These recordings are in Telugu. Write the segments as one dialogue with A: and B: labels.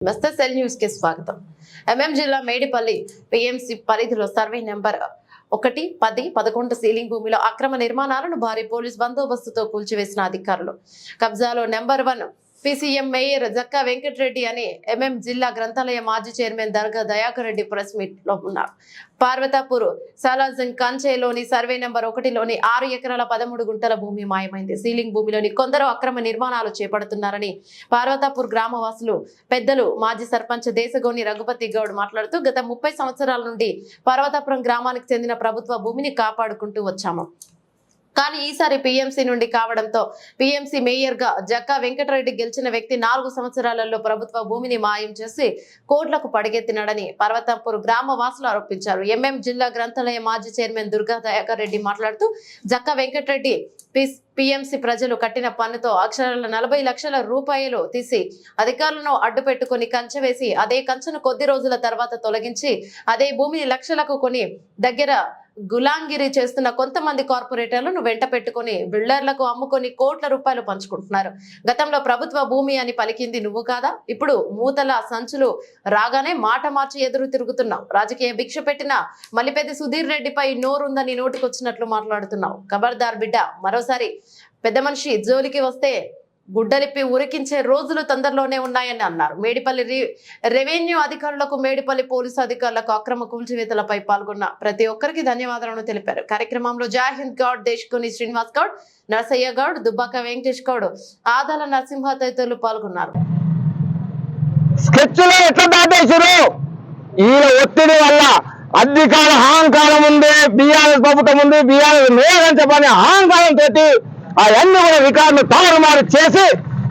A: నమస్తే సెల్ న్యూస్ కి స్వాగతం. జిల్లా మేడిపల్లి పిఎంసి పరిధిలో సర్వే నెంబర్ 1, 10, 11 సీలింగ్ భూమిలో అక్రమ నిర్మాణాలను భారీ పోలీస్ బందోబస్తుతో కూల్చివేసిన అధికారులు. కబ్జాలో number 1 PCM mayor Jakka Venkatreddy అని జిల్లా గ్రంథాలయ మాజీ chairman Darga Dayakar Reddy press meet లో ఉన్నారు. పార్వతాపూర్ సాలాజంగ్ కంచేలోని సర్వే నెంబర్ 1లోని 6 ఎకరాల 13 గుంటల భూమి మాయమైంది. సీలింగ్ భూమిలోని కొందరు అక్రమ నిర్మాణాలు చేపడుతున్నారని పార్వతాపూర్ గ్రామవాసులు పెద్దలు మాజీ సర్పంచ్ దేశగోని రఘుపతి గౌడ్ మాట్లాడుతూ గత 30 సంవత్సరాల నుండి పార్వతాపురం గ్రామానికి చెందిన ప్రభుత్వ భూమిని కాపాడుకుంటూ వచ్చాము. కానీ ఈసారి పీఎంసీ నుండి కావడంతో పీఎంసీ మేయర్ గా జక్కా వెంకటరెడ్డి గెలిచిన వ్యక్తి 4 సంవత్సరాలలో ప్రభుత్వ భూమిని మాయం చేసి కోట్లకు పడిగెత్తినాడని పర్వతాపూర్ గ్రామ వాసులు ఆరోపించారు. జిల్లా గ్రంథాలయ మాజీ చైర్మన్ దుర్గా దయాకర్ రెడ్డి మాట్లాడుతూ జక్కా వెంకటరెడ్డి పీఎంసీ ప్రజలు కట్టిన పన్నుతో అక్షరాల 40 లక్షల రూపాయలు తీసి అధికారులను అడ్డు పెట్టుకుని కంచె వేసి అదే కంచెను కొద్ది రోజుల తర్వాత తొలగించి అదే భూమిని లక్షలకు కొని దగ్గర గులాంగిరి చేస్తున్న కొంతమంది కార్పొరేటర్లను వెంట పెట్టుకుని బిల్డర్లకు అమ్ముకొని కోట్ల రూపాయలు పంచుకుంటున్నారు. గతంలో ప్రభుత్వ భూమి అని పలికింది నువ్వు కాదా? ఇప్పుడు మూతల సంచులు రాగానే మాట మార్చి ఎదురు తిరుగుతున్నావు. రాజకీయ భిక్ష పెట్టిన మల్లిపెద్ది సుధీర్ రెడ్డిపై నోరుందని నోటికొచ్చినట్లు మాట్లాడుతున్నావు. ఖబర్దార్ బిడ్డ, మరోసారి పెద్ద మనిషి జోలికి వస్తే గుడ్డలిప్పి ఉరికించే రోజులు తొందరలోనే ఉన్నాయని అన్నారు. మేడిపల్లి రెవెన్యూ అధికారులకు, మేడిపల్లి పోలీసు అధికారులకు అక్రమ కూల్చివేతలపై పాల్గొన్న ప్రతి ఒక్కరికి ధన్యవాదాలను తెలిపారు. కార్యక్రమంలో జాహింద్ గౌడ్, దేశకుని శ్రీనివాస్ గౌడ్, నరసయ్య గౌడ్, దుబ్బాక వెంకటేష్ గౌడ్, ఆదాల నరసింహ తదితరులు పాల్గొన్నారు.
B: ఒత్తిడి వల్ల అధికార అహంకారం ఉంది, బీఆర్ఎస్ ప్రభుత్వం ఉంది, బీఆర్ఎస్ మేయర్ చెప్పని అహంకారంతో అవన్నీ కూడా రికార్డులు తారుమారు చేసి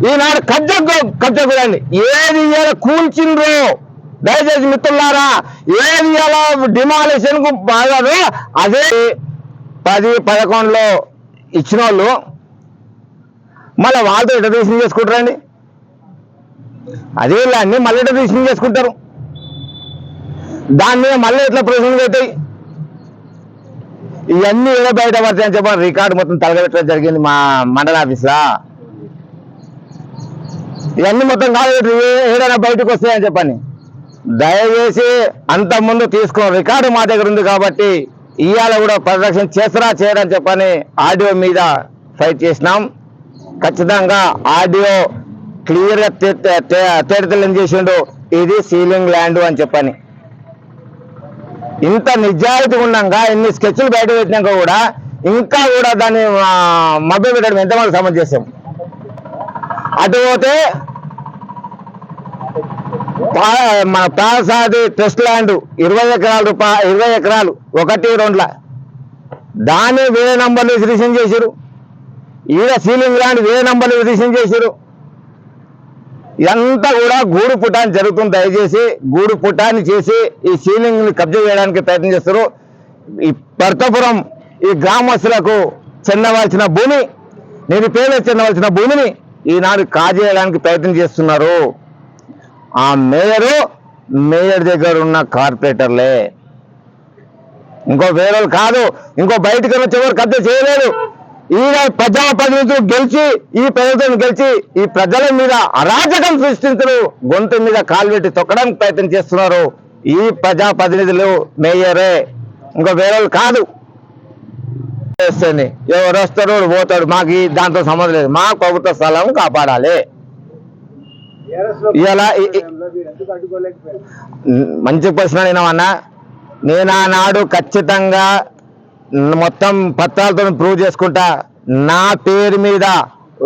B: ఈనాడు కబ్జా గురండి. ఏది ఇలా కూల్చిండ్రో దయచేసి మిత్రులారా, ఏది ఇలా డిమాలిషన్ కు బాగారు అదే 10-11లో ఇచ్చిన వాళ్ళు మళ్ళీ వాళ్ళతో ఎట్లా రిజిస్ట్రేషన్ చేసుకుంటారండి? అదే అన్ని మళ్ళీ ఎట్లా రిజిస్ట్రేషన్ చేసుకుంటారు? దాని మీద మళ్ళీ ఎట్లా ప్రొసీడింగ్ అవుతాయి? ఇవన్నీ ఏదో బయట పడతాయని చెప్పని రికార్డు మొత్తం తలగబెట్టడం జరిగింది మా మండల ఆఫీస్లో. ఇవన్నీ మొత్తం కాదు ఏదైనా బయటకు వస్తాయని చెప్పని దయచేసి అంత ముందు తీసుకో. రికార్డు మా దగ్గర ఉంది కాబట్టి ఇవాళ కూడా పరిరక్షణ చేస్తారా చేయడం చెప్పని ఆడియో మీద ఫైట్ చేసినాం. ఖచ్చితంగా ఆడియో క్లియర్గా తేటతెల్లం చేసిండు, ఇది సీలింగ్ ల్యాండ్ అని చెప్పని. ఇంత నిజాయితీ ఉన్నాక ఇన్ని స్కెచ్లు బయట పెట్టినాక కూడా ఇంకా కూడా దాన్ని మభ్య పెట్టడం ఎంతమంది సమంజసం? అటు పోతే మన ప్రాసాది ట్రస్ట్ ల్యాండ్ 20 ఎకరాలు 20 ఎకరాలు 1-2 దాన్ని వేరే నంబర్లు రిజిస్ట్రేషన్ చేశారు. ఈడ సీలింగ్ ల్యాండ్ వేరే నంబర్లు రిజిస్ట్రేషన్ చేశారు. ఇదంతా కూడా గూడు పుటాన్ని జరుగుతుంది. దయచేసి గూడు పుటాన్ని చేసి ఈ సీలింగ్ ని కబ్జా చేయడానికి ప్రయత్నం చేస్తారు. ఈ భర్తపురం ఈ గ్రామస్తులకు చెందవలసిన భూమి, నిరుపేదలకు చెందవలసిన భూమిని ఈనాడు కాజేయడానికి ప్రయత్నం చేస్తున్నారు. ఆ మేయర్ దగ్గర ఉన్న కార్పొరేటర్లే, ఇంకో వేరే కాదు. ఇంకో బయటకు వచ్చేవారు కబ్జా చేయలేదు. ఈయన ప్రజాప్రతినిధులు గెలిచి, ఈ ప్రభుత్వం గెలిచి ఈ ప్రజల మీద అరాజకం సృష్టించరు, గొంతు మీద కాలు పెట్టి తొక్కడానికి ప్రయత్నం చేస్తున్నారు. ఈ ప్రజాప్రతినిధులు మేయరే, ఇంకో వేరే కాదు. ఎవరు వస్తాడు పోతాడు, మాకు దాంతో సంబంధం లేదు. మా ప్రభుత్వ స్థలం కాపాడాలి. ఇలా మంచి ప్రశ్న నేనమన్నా. నేను ఆనాడు ఖచ్చితంగా మొత్తం పత్రాలతో ప్రూవ్ చేసుకుంటా. నా పేరు మీద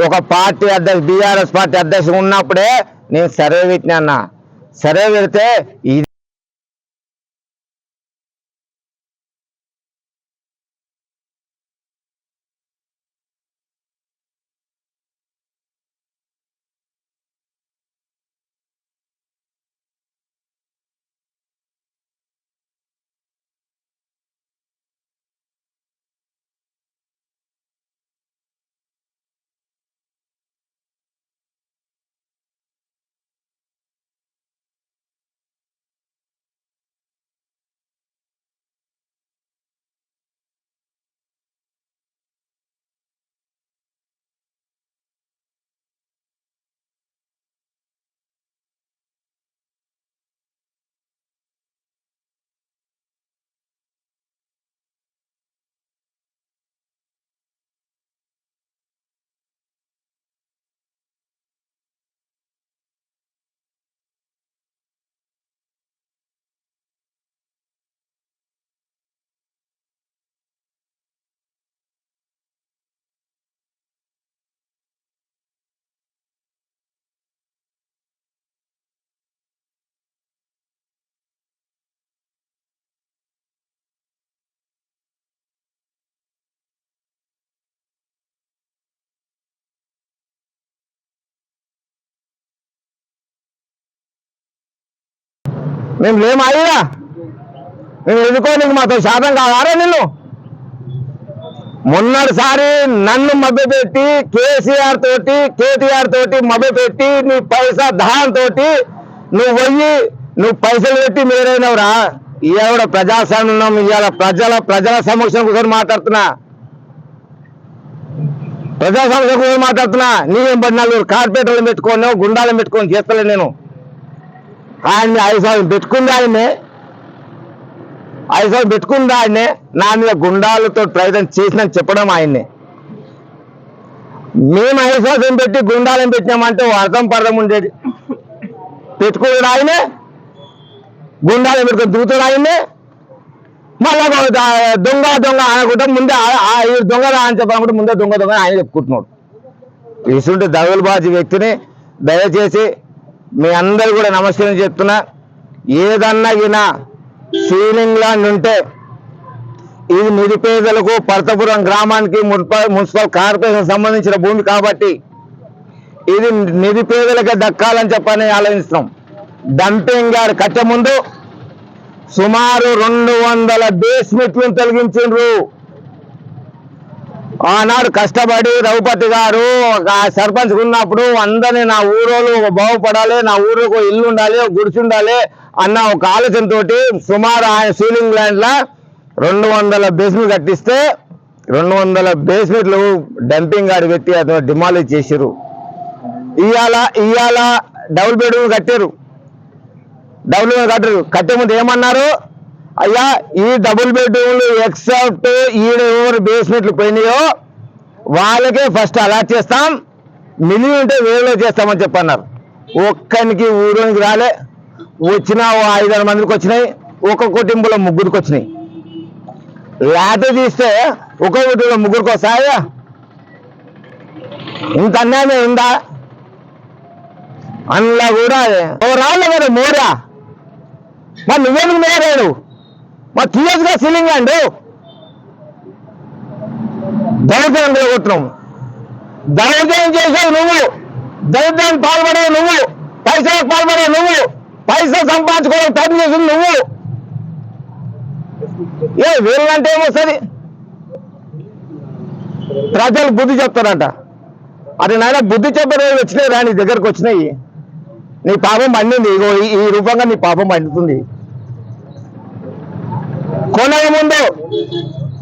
B: ఒక పార్టీ అధ్యక్షుడు, బీఆర్ఎస్ పార్టీ అధ్యక్షుడు ఉన్నప్పుడే నేను సర్వే పెట్టినా. సర్వే పెడితే మేము లేము అయ్యా, మేము ఎదుర్కోనికి మాతో శాతం కావారా నిన్ను? మొన్నటిసారి నన్ను మభ్యపెట్టి కేసీఆర్ తోటి కేటీఆర్ తోటి మభ్యపెట్టి నీ పైసా దాంతో నువ్వు పైసలు పెట్టి మీరైనవరా. ఇవాళ కూడా ప్రజాస్వామ్యం ఇవాళ ప్రజల సమక్షం కూర్చొని మాట్లాడుతున్నా, ప్రజాస్వామ్యం కూర్చొని మాట్లాడుతున్నా. నీవేం పడి నలుగురు కార్పొరేటర్లు పెట్టుకోను గుండాలను పెట్టుకొని చేస్తలే నేను. ఆయన్ని 5 సంవత్సరాలు పెట్టుకుంది ఆయన్నే, 5 సంవత్సరాలు పెట్టుకుంది ఆయన్నే. నా మీద గుండాలతో ప్రయత్నం చేసినని చెప్పడం ఆయన్నే. మేము 5 సంవత్సరం పెట్టి గుండాలను పెట్టినామంటే అర్థం పర్థం ఉండేది. పెట్టుకున్నాడు ఆయనే, గుండాలను పెట్టుకుని దిగుతాడు ఆయన్నే. మళ్ళా దొంగ అనుకుంటా ముందే దొంగ అని చెప్పాలనుకుంటే ముందే దొంగ ఆయన చెప్పుకుంటున్నాడు. ఇసుంటి దగలుబాజీ వ్యక్తిని దయచేసి మీ అందరూ కూడా నమస్కారం చెప్తున్నా. ఏదన్నా ఈయన సీలింగ్ ల్యాండ్ ఉంటే ఇది నిరుపేదలకు పర్తపురం గ్రామానికి మున్సిపల్ కార్పొరేషన్ సంబంధించిన భూమి కాబట్టి ఇది నిరుపేదలకే దక్కాలని చెప్పని ఆలోచిస్తున్నాం. డంపింగ్ యార్డ్ కట్టే ముందు సుమారు 200 బేస్మెంట్లను తొలగించిండ్రు. ఆనాడు కష్టపడి రఘుపతి గారు సర్పంచ్ ఉన్నప్పుడు అందరినీ నా ఊరోళ్ళు బాగుపడాలి, నా ఊరికి ఇల్లు ఉండాలి, గుడిసి ఉండాలి అన్న ఒక ఆలోచనతోటి సుమారు ఆయన సీలింగ్ ల్యాండ్ల 200 బేస్మెంట్ కట్టిస్తే 200 బేస్మెంట్లు డంపింగ్ యార్డ్ పెట్టి అతను డిమాలిష్ చేసిరు. ఇవాళ డబుల్ బెడ్రూమ్ కట్టారు. కట్టే ముందు ఏమన్నారు, అయ్యా ఈ డబుల్ బెడ్రూమ్లు ఎక్సెప్ట్ ఎవరు బేస్మెంట్లు పోయినాయో వాళ్ళకే ఫస్ట్ అలాట్ చేస్తాం, మిలియన్ ఉంటే వేలో చేస్తామని చెప్పన్నారు. ఒక్కనికి ఊరికి రాలే, వచ్చిన 5-6 మందికి వచ్చినాయి, ఒక కుటుంబంలో 3కి వచ్చినాయి. లాట తీస్తే ఒక కుటుంబంలో 3కి వస్తాయా? ఇంత అన్యాయం ఉందా? అందులో కూడా రాళ్ళు కదా మోరా, మరి నువ్వేందుకు మేరాడు? మా తీయస్గా సీలింగ్ అండి దళితం కొట్టున్నావు. దళితం చేసేది నువ్వు, దళితానికి పాల్పడే నువ్వు, పైసలకు పాల్పడే నువ్వు, పైసలు సంపాదించుకోవడం తప్పు చేసింది నువ్వు. వీళ్ళంటే ఏమొస్తుంది? ప్రజలు బుద్ధి చెప్తారంట. అది నాయన బుద్ధి చెప్పే వచ్చినాయి రా, నీ దగ్గరకు వచ్చినాయి. నీ పాపం పండింది, ఇగో ఈ రూపంగా నీ పాపం పండుతుంది. కొనక ముందు